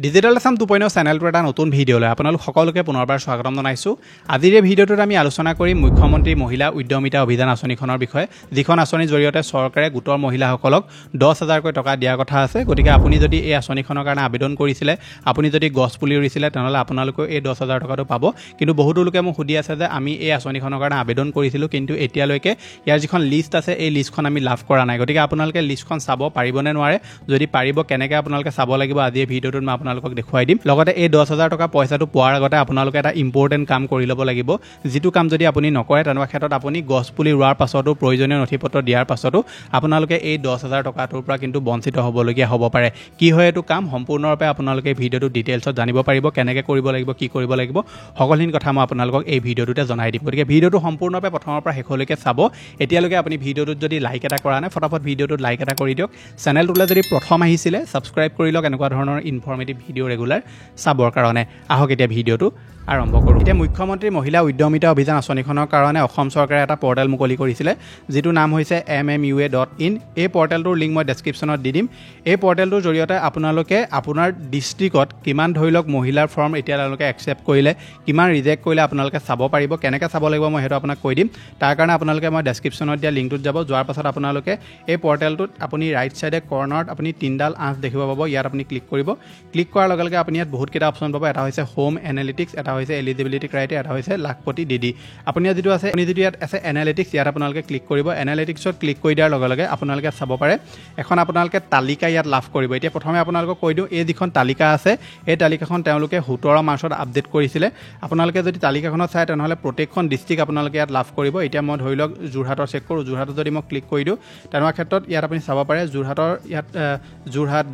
Digital Assam 2.0 চেনেলটোৰ এটা নতুন ভিডিঅ'লৈ আপোনালোক সকলোকে পুনৰবাৰ স্বাগতম জনাইছোঁ। আজিৰ এই ভিডিঅ'টোত আমি আলোচনা কৰিম মুখ্যমন্ত্ৰী মহিলা উদ্যমিতা অভিযান আঁচনিখনৰ বিষয়ে, যিখন আঁচনিৰ জৰিয়তে চৰকাৰে গোটৰ মহিলাসকলক 10,000কৈ টকা দিয়াৰ কথা আছে। গতিকে আপুনি যদি এই আঁচনিখনৰ কাৰণে আবেদন কৰিছিলে, আপুনি যদি গছ পুলি ৰুইছিলে, তেনেহ'লে আপোনালোকেও এই 10,000 টকাটো পাব। কিন্তু বহুতো লোকে মোক সুধি আছে যে আমি এই আঁচনিখনৰ কাৰণে আবেদন কৰিছিলোঁ, কিন্তু এতিয়ালৈকে ইয়াৰ যিখন লিষ্ট আছে এই লিষ্টখন আমি লাভ কৰা নাই। গতিকে আপোনালোকে লিষ্টখন চাব পাৰিবনে নোৱাৰে, যদি পাৰিব কেনেকৈ আপোনালোকে চাব লাগিব, আজি এই ভিডিঅ'টোত মই আপোনালোকক দেখুৱাই দিম। লগতে এই 10,000 টকা পইচাটো পোৱাৰ আগতে আপোনালোকে এটা ইম্পৰ্টেণ্ট কাম কৰি ল'ব লাগিব, যিটো কাম যদি আপুনি নকৰে তেনেকুৱা ক্ষেত্ৰত আপুনি গছ পুলি ৰোৱাৰ পাছতো, প্ৰয়োজনীয় নথিপত্ৰ দিয়াৰ পাছতো আপোনালোকে এই 10,000 টকাটোৰ পৰা কিন্তু বঞ্চিত হ'বলগীয়া হ'ব পাৰে। কি হয় এইটো কাম, সম্পূৰ্ণৰূপে আপোনালোকে এই ভিডিঅ'টো ডিটেইলছত জানিব পাৰিব, কেনেকৈ কৰিব লাগিব, কি কৰিব লাগিব, সকলোখিনি কথা মই আপোনালোকক এই ভিডিঅ'টোতে জনাই দিম। গতিকে ভিডিঅ'টো সম্পূৰ্ণৰূপে প্ৰথমৰ পৰা শেষলৈকে চাব। এতিয়ালৈকে আপুনি ভিডিঅ'টোত যদি লাইক এটা কৰা নাই, ফটাফট ভিডিঅ'টোত লাইক এটা কৰি দিয়ক। চেনেলটোলৈ যদি প্ৰথম আহিছিলে ছাবস্ক্ৰাইব কৰি লওক এনেকুৱা ধৰণৰ ইনফৰ্মেটিভ ভিডিঅ' ৰেগুলাৰ চাবৰ কাৰণে। আহক এতিয়া ভিডিঅ'টো আৰম্ভ কৰোঁ। এতিয়া মুখ্যমন্ত্ৰী মহিলা উদ্যমিতা অভিযান আঁচনিখনৰ কাৰণে অসম চৰকাৰে এটা পৰ্টেল মুকলি কৰিছিলে, যিটো নাম হৈছে mmua.in। এই পৰ্টেলটোৰ লিংক মই ডেছক্ৰিপশ্যনত দি দিম। এই পৰ্টেলটোৰ জৰিয়তে আপোনালোকে আপোনাৰ ডিষ্ট্ৰিক্টত কিমান ধৰি লওক মহিলাৰ ফৰ্ম এতিয়া তেওঁলোকে একচেপ্ট কৰিলে, কিমান ৰিজেক্ট কৰিলে আপোনালোকে চাব পাৰিব। কেনেকৈ চাব লাগিব মই সেইটো আপোনাক কৈ দিম। তাৰ কাৰণে আপোনালোকে মই ডেছক্ৰিপশ্যনত দিয়া লিংকটোত যাব। যোৱাৰ পাছত আপোনালোকে এই পৰ্টেলটোত আপুনি ৰাইট ছাইডে কৰ্নাৰত আপুনি 3ডাল আঁচ দেখিব পাব। ইয়াত আপুনি ক্লিক কৰিব। ক্লিক কৰাৰ লগে লগে আপুনি ইয়াত বহুতকেইটা অপশ্যন পাব। এটা হৈছে হোম এনালিটিক্স, এটা হৈছে এলিজিবিলিটি ক্ৰাইটেৰিয়া, এটা হৈছে লাখপতি ডিডি। আপুনি ইয়াত যিটো আছে, ইয়াত আছে এনালিটিক্স, ইয়াত আপোনালোকে ক্লিক কৰিব। এনালিটিক্সত ক্লিক কৰি দিয়াৰ লগে লগে আপোনালোকে চাব পাৰে এখন আপোনালোকে তালিকা ইয়াত লাভ কৰিব। এতিয়া প্ৰথমে আপোনালোকক কৈ দিওঁ, এই যিখন তালিকা আছে এই তালিকাখন তেওঁলোকে 17 মাৰ্চত আপডেট কৰিছিলে। আপোনালোকে যদি তালিকাখনত চায় তেনেহ'লে প্ৰত্যেকখন ডিষ্ট্ৰিক্ট আপোনালোকে ইয়াত লাভ কৰিব। এতিয়া মই ধৰি লওক যোৰহাটৰ চেক কৰোঁ। যোৰহাটত যদি মই ক্লিক কৰি দিওঁ তেনেকুৱা ক্ষেত্ৰত ইয়াত আপুনি চাব পাৰে যোৰহাটৰ ইয়াত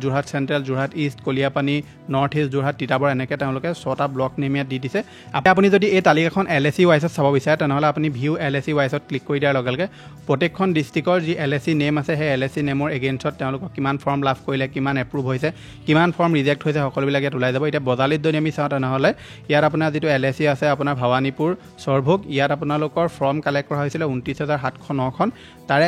Jorhat central, Jorhat east, Kaliapani, north east, Jorhat, Titabar, এনেকৈ তেওঁলোকে 6টা ব্লক নেম ইয়াত দি দিছে। আপুনি যদি এই তালিকাখন LAC ৱাইজত চাব বিচাৰে তেনেহ'লে আপুনি ভিউ LAC ৱাইজত ক্লিক কৰি দিয়াৰ লগে লগে প্ৰত্যেকখন ডিষ্ট্ৰিক্টৰ যি LAC নেম আছে সেই LAC নেমৰ এগেইনষ্টত তেওঁলোকক কিমান ফৰ্ম লাভ কৰিলে, কিমান এপ্ৰুভ হৈছে, কিমান ফৰ্ম ৰিজেক্ট হৈছে, সকলোবিলাক ইয়াত ওলাই যাব। এতিয়া বজালিত যদি আমি চাওঁ তেনেহ'লে ইয়াত আপোনাৰ যিটো LAC আছে আপোনাৰ ভৱানীপুৰ, সৰভোগ, ইয়াত আপোনালোকৰ ফৰ্ম কালেক্ট কৰা হৈছিলে 29,709খন, তাৰে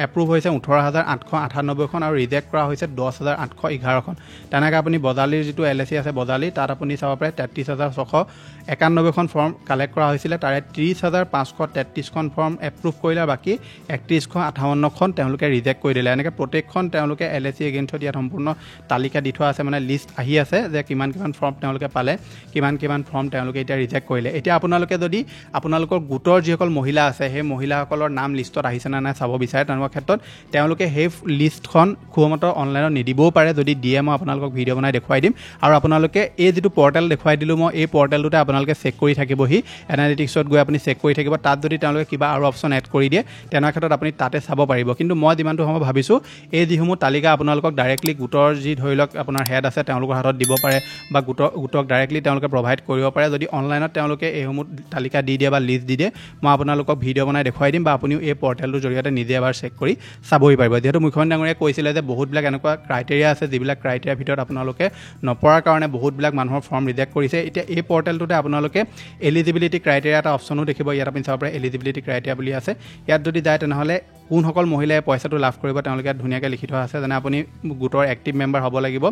এপ্ৰুভ হৈছে 18,898খন আৰু ৰিজেক্ট কৰা হৈছে 10,811খন। তেনেকৈ আপুনি বজালিৰ যিটো LAC আছে বজালি, তাত আপুনি চাব পাৰে 33,691খন ফৰ্ম কালেক্ট কৰা হৈছিলে, তাৰে 30,533খন ফৰ্ম এপ্ৰুভ কৰিলে, বাকী 31,058খন তেওঁলোকে ৰিজেক্ট কৰি দিলে। এনেকৈ প্ৰত্যেকখন তেওঁলোকে LAC এগেইনষ্টত ইয়াত সম্পূৰ্ণ তালিকা দি থোৱা আছে, মানে লিষ্ট আহি আছে যে কিমান ফৰ্ম তেওঁলোকে পালে, কিমান ফৰ্ম তেওঁলোকে এতিয়া ৰিজেক্ট কৰিলে। এতিয়া আপোনালোকে যদি আপোনালোকৰ গোটৰ যিসকল মহিলা আছে সেই মহিলাসকলৰ নাম লিষ্টত আহিছে নে নাই চাব বিচাৰে, তেনেকুৱা ক্ষেত্ৰত তেওঁলোকে সেই লিষ্টখন খুবমতে অনলাইনত নিদিবও পাৰে। যদি দিয়ে মই আপোনালোকক ভিডিঅ' বনাই দেখুৱাই দিম। আৰু আপোনালোকে এই যিটো পৰ্টেল দেখুৱাই দিলোঁ মই, এই পৰ্টেলটোতে আপোনালোকে চেক কৰি থাকিবহি। এনালিটিক্সত গৈ আপুনি চেক কৰি থাকিব। তাত যদি তেওঁলোকে কিবা আৰু অপশ্যন এড কৰি দিয়ে তেনেকুৱা ক্ষেত্ৰত আপুনি তাতে চাব পাৰিব। কিন্তু মই যিমানটো সময় ভাবিছোঁ এই যিসমূহ তালিকা আপোনালোকক ডাইৰেক্টলি গোটৰ যি ধৰি লওক আপোনাৰ হেড আছে তেওঁলোকৰ হাতত দিব পাৰে, বা গোটক ডাইৰেক্টলি তেওঁলোকে প্ৰভাইড কৰিব পাৰে। যদি অনলাইনত তেওঁলোকে এইসমূহ তালিকা দি দিয়ে বা লিষ্ট দি দিয়ে, মই আপোনালোকক ভিডিঅ' বনাই দেখুৱাই দিম, বা আপুনিও এই পৰ্টেলটোৰ জৰিয়তে নিজে এবাৰ চেক কৰি চাবই পাৰিব। যিহেতু মুখ্যমন্ত্ৰী ডাঙৰীয়াই কৈছিলে যে বহুতবিলাক এনেকুৱা ক্ৰাইটেৰিয়া আছে যিবিলাক ক্ৰাইটেৰিয়াৰ ভিতৰত আপোনালোকে নপৰাৰ কাৰণে বহুতবিলাক মানুহৰ ফৰ্ম ৰিজেক্ট কৰিছে। এতিয়া এই পৰ্টেলটোতে আপোনালোকে এলিজিবিলিটি ক্ৰাইটেৰিয়া এটা অপশ্যনো দেখিব। ইয়াত আপুনি চাব পাৰে এলিজিবিলিটি ক্ৰাইটেৰিয়া বুলি আছে। ইয়াত যদি যায় তেনেহ'লে কোনসকল মহিলাই পইচাটো লাভ কৰিব তেওঁলোকে ইয়াত ধুনীয়াকৈ লিখি থোৱা আছে, যেনে আপুনি গোটৰ এক্টিভ মেম্বাৰ হ'ব লাগিব,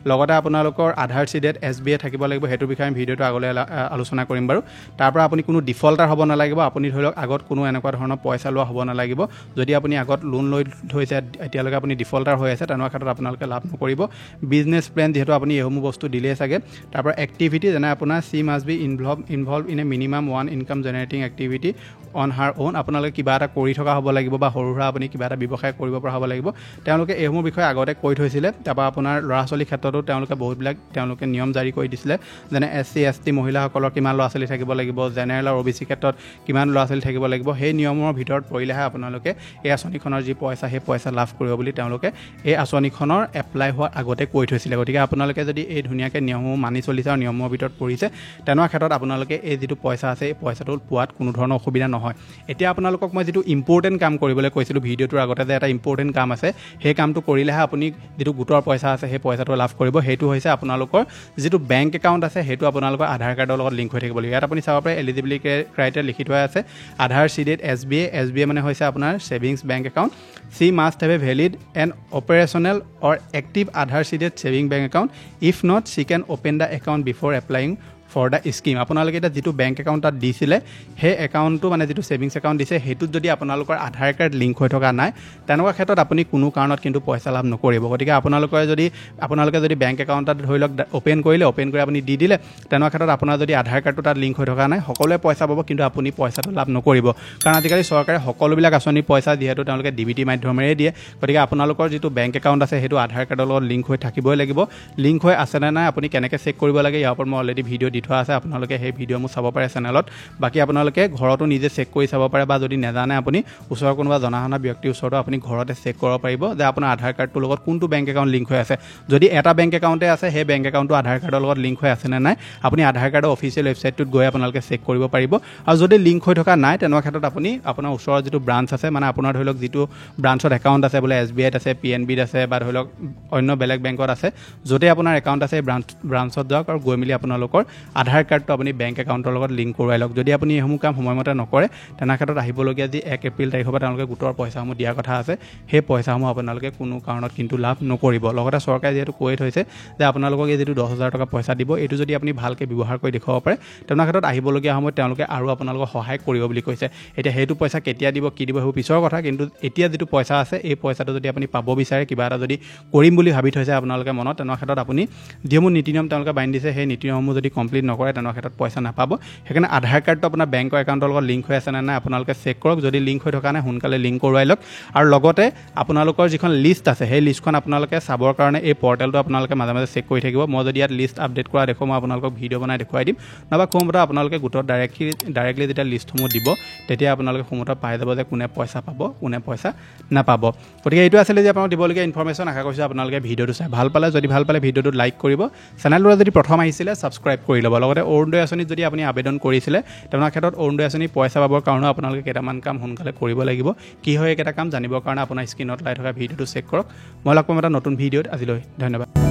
লগতে আপোনালোকৰ আধাৰ চিডেড SBA থাকিব লাগিব। সেইটো বিষয়ে আমি ভিডিঅ'টো আগলৈ আলোচনা কৰিম বাৰু। তাৰ পৰা আপুনি কোনো ডিফল্টাৰ হ'ব নালাগিব। আপুনি ধৰি লওক আগত কোনো এনেকুৱা ধৰণৰ পইচা লোৱা হ'ব নালাগিব। যদি আপুনি আগত লোন লৈ থৈছে, এতিয়ালৈকে আপুনি ডিফল্টাৰ হৈ আছে, তেনেকুৱা ক্ষেত্ৰত আপোনালোকে লাভ নকৰিব। বিজনেছ প্লেন, যিহেতু আপুনি এইসমূহ বস্তু দিলেই চাগে। তাৰ পৰা এক্টিভিটি, যেনে আপোনাৰ C must B involve in a minimum 1 income generating activity on her on. আপোনালোকে কিবা এটা কৰি থকা হ'ব লাগিব, বা সৰু সুৰা আপুনি কিবা এটা ব্যৱসায় কৰিব পৰা হ'ব লাগিব। তেওঁলোকে এইসমূহ বিষয়ে আগতে কৈ থৈছিলে। তাৰপৰা আপোনাৰ ল'ৰা ছোৱালীৰ ক্ষেত্ৰতো তেওঁলোকে বহুতবিলাক নিয়ম জাৰি কৰি দিছিলে, যেনে SC ST মহিলাসকলৰ কিমান ল'ৰা ছোৱালী থাকিব লাগিব, জেনেৰেল আৰু OBC ক্ষেত্ৰত কিমান ল'ৰা ছোৱালী থাকিব লাগিব। সেই নিয়মৰ ভিতৰত পৰিলেহে আপোনালোকে এই আঁচনিখনৰ যি পইচা সেই পইচা লাভ কৰিব বুলি তেওঁলোকে এই আঁচনিখনৰ এপ্লাই হোৱাৰ আগতে কৈ থৈছিলে। গতিকে আপোনালোকে যদি এই ধুনীয়াকৈ নিয়মসমূহ মানি চলিছে আৰু নিয়মৰ ভিতৰত পৰিছে, তেনেকুৱা ক্ষেত্ৰত আপোনালোকে এই যিটো পইচা আছে এই পইচাটো পোৱাত কোনো ধৰণৰ অসুবিধা নহয় এতিয়া আপোনালোকক মই যিটো ইম্পৰ্টেণ্ট কাম কৰিবলৈ কৈছিলোঁ ভিডিঅ'টোৰ আগতে যে এটা ইম্পৰ্টেণ্ট কাম আছে সেই কামটো কৰিলেহে আপুনি যিটো গোটৰ পইচা আছে সেই পইচাটো লাভ কৰিব সেইটো হৈছে আপোনালোকৰ যিটো বেংক একাউণ্ট আছে সেইটো আপোনালোকৰ আধাৰ কাৰ্ডৰ লগত লিংক হৈ থাকিব লাগিব ইয়াত আপুনি চাব পাৰে এলিজিবিলিটি ক্ৰাইটেৰিয়া লিখি থোৱা আছে আধাৰ চিডেড SBA মানে হৈছে আপোনাৰ savings bank account she must have a valid and operational or active Aadhaar seeded saving bank account if not she can open the account before applying for the scheme আপোনালোকে এতিয়া যিটো bank account তাত দিছিলে সেই একাউণ্টটো মানে যিটো ছেভিংছ একাউণ্ট দিছে সেইটোত যদি আপোনালোকৰ আধাৰ কাৰ্ড লিংক হৈ থকা নাই তেনেকুৱা ক্ষেত্ৰত আপুনি কোনো কাৰণত কিন্তু পইচা লাভ নকৰিব গতিকে আপোনালোকে যদি বেংক একাউণ্ট তাত ধৰি লওক অ'পেন কৰি আপুনি দি দিলে তেনেকুৱা ক্ষেত্ৰত আপোনাৰ যদি আধাৰ কাৰ্ডটো তাত লিংক হৈ থকা নাই সকলোৱে পইচা পাব কিন্তু আপুনি পইচাটো লাভ নকৰিব কাৰণ আজিকালি চৰকাৰে সকলোবিলাক আঁচনি পইচা যিহেতু তেওঁলোকে DBT মাধ্যমেৰে দিয়ে গতিকে আপোনালোকৰ যিটো বেংক একাউণ্ট আছে সেইটো আধাৰ কাৰ্ডৰ লগত লিংক হৈ থাকিবই লাগিব লিংক হৈ আছে নে নাই আপুনি কেনেকৈ চেক কৰিব লাগে ইয়াৰ ওপৰত মই অলৰেডি ভিডিঅ' দি থোৱা আছে আপোনালোকে সেই ভিডিঅ' মোৰ চাব পাৰে চেনেলত বাকী আপোনালোকে ঘৰতো নিজে চেক কৰি চাব পাৰে বা যদি নেজানে আপুনি ওচৰৰ কোনোবা জনা শুনা ব্যক্তিৰ ওচৰতো আপুনি ঘৰতে চেক কৰিব পাৰিব যে আপোনাৰ আধাৰ কাৰ্ডটোৰ লগত কোনটো বেংক একাউণ্ট লিংক হৈ আছে যদি এটা বেংক একাউণ্টে আছে সেই বেংক একাউণ্টটো আধাৰ কাৰ্ডৰ লগত লিংক হৈ আছে নে নাই আপুনি আধাৰ কাৰ্ডৰ অফিচিয়েল ৱেবছাইটটোত গৈ আপোনালোকে চেক কৰিব পাৰিব আৰু যদি লিংক হৈ থকা নাই তেনেকুৱা ক্ষেত্ৰত আপুনি আপোনাৰ ওচৰৰ যিটো ব্ৰাঞ্চ আছে মানে আপোনাৰ ধৰি লওক যিটো ব্ৰাঞ্চত একাউণ্ট আছে বোলে SBIত আছে PNBত আছে বা ধৰি লওক অন্য বেলেগ বেংকত আছে য'তে আপোনাৰ একাউণ্ট আছে ব্ৰাঞ্চত যাওক আৰু গৈ মেলি আপোনালোকৰ আধাৰ কাৰ্ডটো আপুনি বেংক একাউণ্টৰ লগত লিংক কৰোৱাই লওক যদি আপুনি এইসমূহ কাম সময়মতে নকৰে তেনে ক্ষেত্ৰত আহিবলগীয়া যি 1 এপ্ৰিল তাৰিখৰ পৰা তেওঁলোকে গোটৰ পইচাসমূহ দিয়াৰ কথা আছে সেই পইচাসমূহ আপোনালোকে কোনো কাৰণত কিন্তু লাভ নকৰিব লগতে চৰকাৰে যিহেতু কৈ থৈছে যে আপোনালোকক এই যিটো 10,000 টকা পইচা দিব এইটো যদি আপুনি ভালকৈ ব্যৱহাৰ কৰি দেখুৱাব পাৰে তেনে ক্ষেত্ৰত আহিবলগীয়া সময়ত তেওঁলোকে আৰু আপোনালোকক সহায় কৰিব বুলি কৈছে এতিয়া সেইটো পইচা কেতিয়া দিব কি দিব সেইবোৰ পিছৰ কথা কিন্তু এতিয়া যিটো পইচা আছে এই পইচাটো যদি আপুনি পাব বিচাৰে কিবা এটা যদি কৰিম বুলি ভাবি থৈছে আপোনালোকে মনত তেনে ক্ষেত্ৰত আপুনি যিসমূহ নীতি নিয়ম তেওঁলোকে বান্ধি দিছে সেই নীতি নিয়মসমূহ যদি কমপ্লিট নকৰে তেনে ক্ষেত্ৰত পইচা নাপাব সেইকাৰণে আধাৰ কাৰ্ডটো আপোনাৰ বেংকৰ একাউণ্টৰ লগত লিংক হৈ আছে নে নাই আপোনালোকে চেক কৰক যদি লিংক হৈ থকা নাই সোনকালে লিংক কৰোৱাই লওক আৰু লগতে আপোনালোকৰ যিখন লিষ্ট আছে সেই লিষ্টখন আপোনালোকে চাবৰ কাৰণে এই পৰ্টেলটো আপোনালোকে মাজে মাজে চেক কৰি থাকিব মই যদি ইয়াত লিষ্ট আপডেট কৰা দেখোঁ মই আপোনালোকক ভিডিঅ' বনাই দেখুৱাই দিম নাইবা কোনোমতে আপোনালোকে গোটত ডাইৰেক্টলি যেতিয়া লিষ্টসমূহ দিব তেতিয়া আপোনালোকে কোনোমতে পাই যাব যে কোনে পইচা পাব কোনে পইচা নাপাব গতিকে এইটো আছিলে যে আপোনালোক দিবলগীয়া ইনফৰমেশ্যন আশা কৰিছোঁ আপোনালোকে ভিডিঅ'টো চাই ভাল পালে যদি ভাল পালে ভিডিঅ'টো লাইক কৰিব চেনেলটো যদি প্ৰথম আহিছিলে ছাবস্ক্ৰাইব কৰি ল'ব লগতে অৰুণোদয় আঁচনিত যদি আপুনি আবেদন কৰিছিলে তেনে ক্ষেত্ৰত অৰুণোদয় আঁচনি পইচা পাবৰ কাৰণেও আপোনালোকে কেইটামান কাম সোনকালে কৰিব লাগিব কি হয় এইকেইটা কাম জানিবৰ কাৰণে আপোনাৰ স্ক্ৰীনত লাই থকা ভিডিঅ'টো চেক কৰক মই লগ পাম এটা নতুন ভিডিঅ'ত আজিলৈ ধন্যবাদ